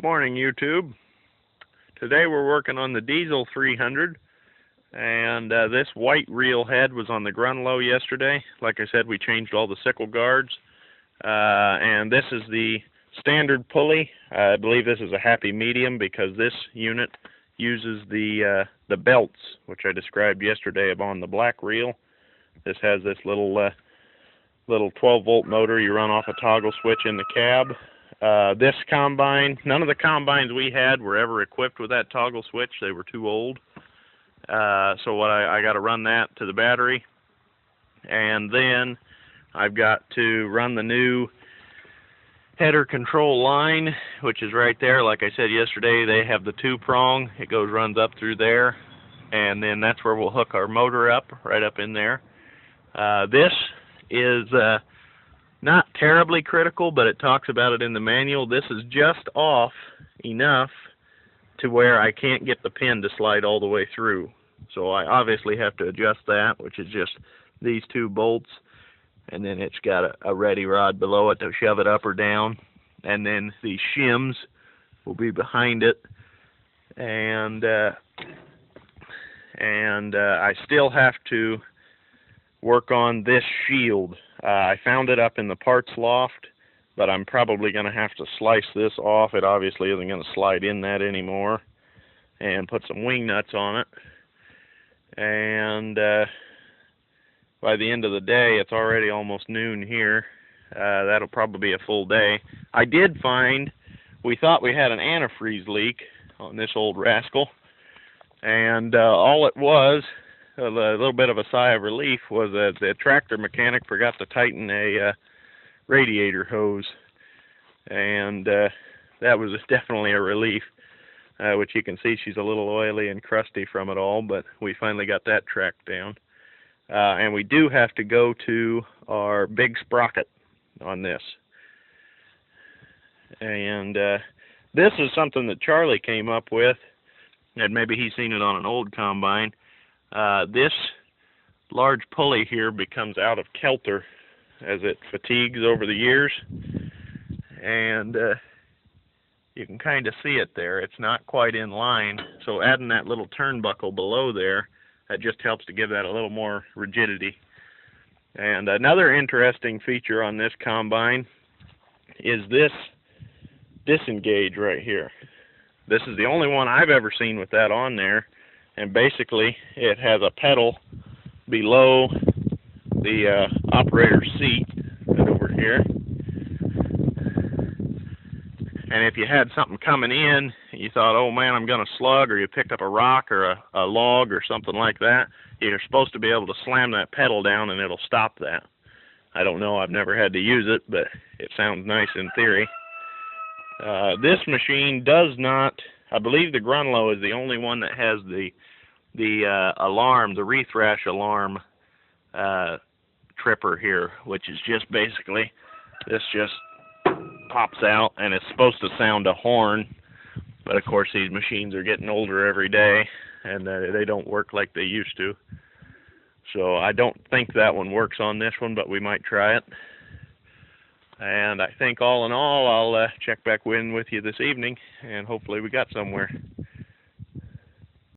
Morning, YouTube. Today we're working on the Diesel 300, and this white reel head was on the Grunlow yesterday. Like I said, we changed all the sickle guards, and this is the standard pulley. I believe this is a happy medium because this unit uses the belts, which I described yesterday on the black reel. This has this little 12-volt motor you run off a toggle switch in the cab. This combine, none of the combines we had were ever equipped with that toggle switch. They were too old. So I got to run that to the battery, and then I've got to run the new header control line, which is right there. Like I said yesterday, they have the 2-prong. It runs up through there, and then that's where we'll hook our motor up, right up in there. This is not terribly critical, but it talks about it in the manual. This is just off enough to where I can't get the pin to slide all the way through. So I obviously have to adjust that, which is just these 2 bolts, and then it's got a ready rod below it to shove it up or down, and then these shims will be behind it, and I still have to work on this shield. I found it up in the parts loft, but I'm probably going to have to slice this off. It obviously isn't going to slide in that anymore, and put some wing nuts on it. And by the end of the day, it's already almost noon here. That'll probably be a full day. I did find, we thought we had an antifreeze leak on this old rascal, and all it was, a little bit of a sigh of relief, was that the tractor mechanic forgot to tighten a radiator hose, and that was definitely a relief, which you can see she's a little oily and crusty from it all, but we finally got that tracked down. And we do have to go to our big sprocket on this, and this is something that Charlie came up with, and maybe he's seen it on an old combine. This large pulley here becomes out of kilter as it fatigues over the years, and you can kind of see it there. It's not quite in line, so adding that little turnbuckle below there, that just helps to give that a little more rigidity. And another interesting feature on this combine is this disengage right here. This is the only one I've ever seen with that on there. And basically, it has a pedal below the operator's seat, right over here. And if you had something coming in, you thought, oh man, I'm going to slug, or you picked up a rock or a log or something like that, you're supposed to be able to slam that pedal down and it'll stop that. I don't know, I've never had to use it, but it sounds nice in theory. This machine does not, I believe the Grunlow is the only one that has the alarm, the rethrash alarm tripper here, which is just basically, this just pops out, and it's supposed to sound a horn, but of course these machines are getting older every day, and they don't work like they used to. So I don't think that one works on this one, but we might try it. And I think all in all, I'll check back in with you this evening, and hopefully we got somewhere.